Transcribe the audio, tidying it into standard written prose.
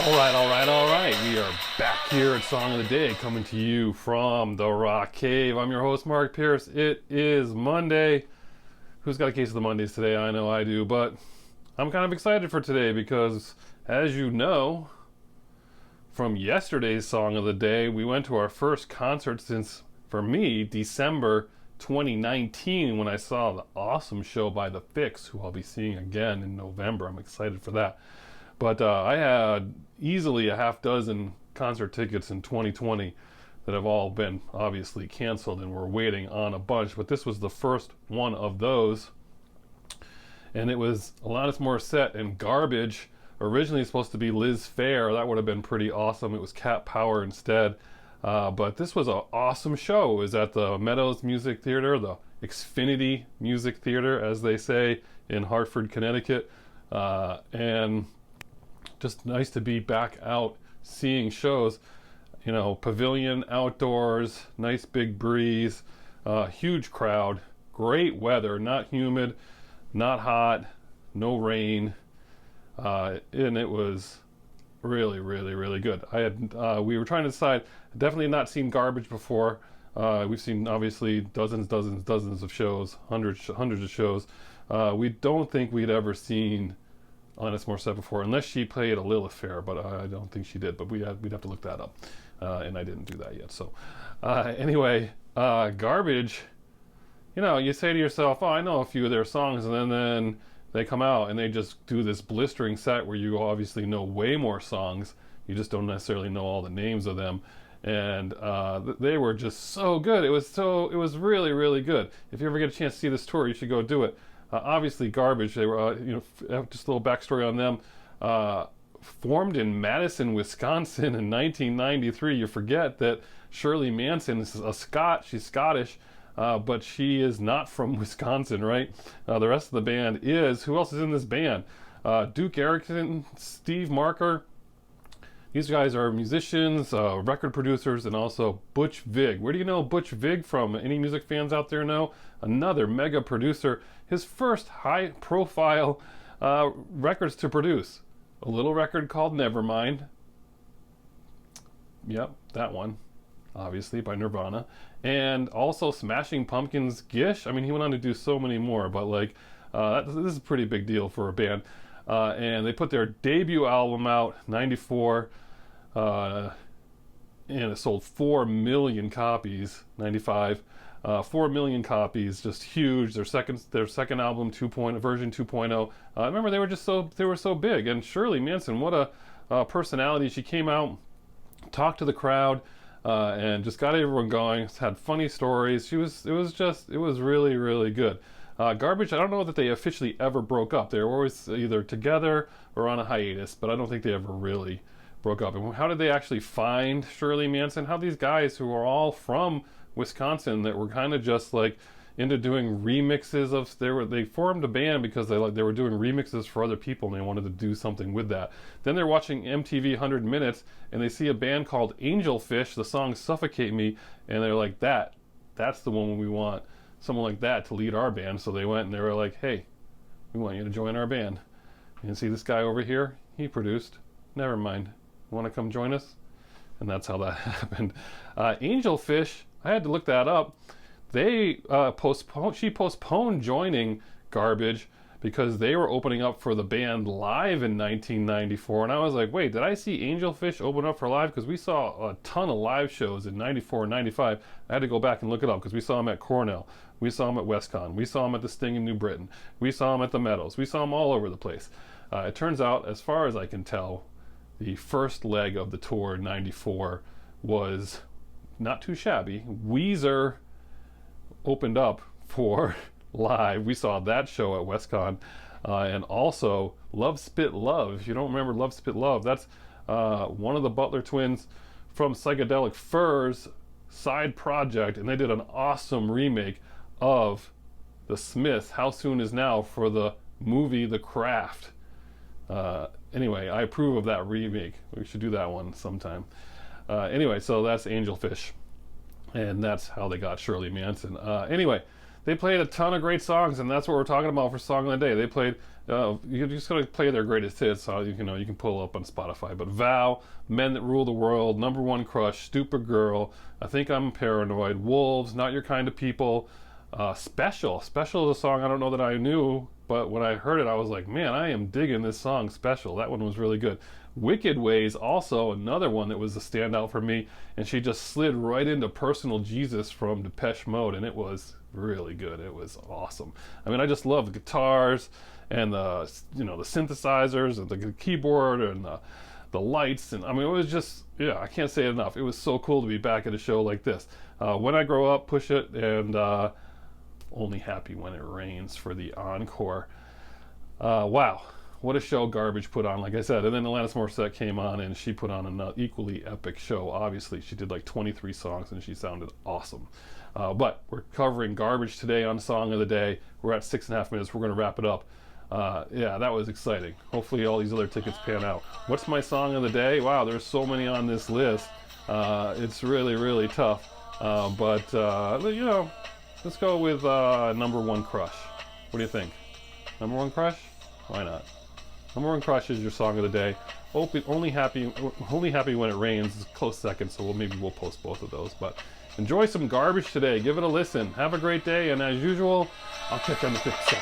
All right. We are back here at Song of the Day, coming to you from the Rock Cave. I'm your host, Mark Pierce. It is Monday. Who's got a case of the Mondays today? I know I do, but I'm kind of excited for today because, as you know, from yesterday's Song of the Day, we went to our first concert since, for me, December 2019 when I saw the awesome show by The Fix, who I'll be seeing again in November. I'm excited for that. But I had easily a half dozen concert tickets in 2020 that have all been obviously canceled, and we're waiting on a bunch. But this was the first one of those. And it was Alanis Morissette and Garbage. Originally supposed to be Liz Phair. That would have been pretty awesome. It was Cat Power instead. But this was an awesome show. It was at the Meadows Music Theater, the Xfinity Music Theater, as they say, in Hartford, Connecticut. And just nice to be back out seeing shows. You know, pavilion, outdoors, nice big breeze, huge crowd, great weather, not humid, not hot, no rain, and it was really, really, really good. We were trying to decide. Definitely not seen Garbage before. We've seen obviously dozens of shows, hundreds of shows. We don't think we'd ever seen Alanis Morissette before, unless she played a Lilith Fair, but I don't think she did. But we'd have to look that up, and I didn't do that yet. So anyway, Garbage. You know, you say to yourself, "Oh, I know a few of their songs," and then they come out and they just do this blistering set where you obviously know way more songs. You just don't necessarily know all the names of them, and they were just so good. It was really, really good. If you ever get a chance to see this tour, you should go do it. Obviously, Garbage. They were, just a little backstory on them. Formed in Madison, Wisconsin in 1993. You forget that Shirley Manson is a Scot. She's Scottish, but she is not from Wisconsin, right? The rest of the band is. Who else is in this band? Duke Erickson, Steve Marker. These guys are musicians, record producers, and also Butch Vig. Where do you know Butch Vig from? Any music fans out there know? Another mega producer. His first high-profile records to produce. A little record called Nevermind. Yep, that one. Obviously, by Nirvana. And also Smashing Pumpkins' Gish. I mean, he went on to do so many more, but this is a pretty big deal for a band. And they put their debut album out, 94, and it sold 4 million copies, 95. 4 million copies, just huge. Their second album, version 2.0. Remember, they were so big. And Shirley Manson, what a personality. She came out, talked to the crowd, and just got everyone going. Had funny stories. It was really, really good. Garbage, I don't know that they officially ever broke up. They were always either together or on a hiatus, but I don't think they ever really broke up. And how did they actually find Shirley Manson? How these guys who are all from Wisconsin that were kind of just like into doing remixes of, they formed a band because they were doing remixes for other people and they wanted to do something with that. Then they're watching MTV 100 Minutes and they see a band called Angelfish, the song Suffocate Me, and they're like, that's the one we want. Someone like that to lead our band. So they went and they were like, hey, we want you to join our band. You can see this guy over here, he produced Nevermind. You want to come join us? And that's how that happened. Angelfish, I had to look that up. She postponed joining Garbage because they were opening up for the band live in 1994. And I was like, wait, did I see Angelfish open up for live? Because we saw a ton of live shows in 94 and 95. I had to go back and look it up because we saw them at Cornell. We saw them at WestCon. We saw them at the Sting in New Britain. We saw them at the Meadows. We saw them all over the place. It turns out, as far as I can tell, the first leg of the tour in 94 was not too shabby. Weezer opened up for live. We saw that show at WestCon. And also Love Spit Love. If you don't remember Love Spit Love, that's one of the Butler twins from Psychedelic Furs side project, and they did an awesome remake of The Smiths' How Soon Is Now for the movie The Craft. Anyway, I approve of that remake. We should do that one sometime. Anyway, so that's Angelfish, and that's how they got Shirley Manson. Anyway, they played a ton of great songs, and that's what we're talking about for Song of the Day. They played, you're just going to play their greatest hits, so you know, you can pull up on Spotify. But Vow, Men That Rule the World, Number One Crush, Stupid Girl, I Think I'm Paranoid, Wolves, Not Your Kind of People, Special. Special is a song I don't know that I knew, but when I heard it, I was like, man, I am digging this song, Special. That one was really good. Wicked Ways, also another one that was a standout for me, and she just slid right into Personal Jesus from Depeche Mode, and it was really good. It was awesome. I mean, I just love the guitars and the, you know, the synthesizers and the keyboard and the lights, and I mean, it was just, yeah, I can't say it enough. It was so cool to be back at a show like this. When I Grow Up, Push It, and Only Happy When It Rains for the encore. Wow, what a show Garbage put on, like I said. And then Alanis Morissette came on, and she put on an equally epic show. Obviously, she did like 23 songs, and she sounded awesome. But we're covering Garbage today on Song of the Day. We're at 6.5 minutes. We're going to wrap it up. Yeah, that was exciting. Hopefully all these other tickets pan out. What's my Song of the Day? Wow, there's so many on this list. It's really, really tough. But you know, let's go with Number One Crush. What do you think? Number One Crush? Why not? Number One Crush is your Song of the Day. Only Happy When It Rains is a close second, so maybe we'll post both of those. But enjoy some Garbage today. Give it a listen. Have a great day, and as usual, I'll catch you on the flip side.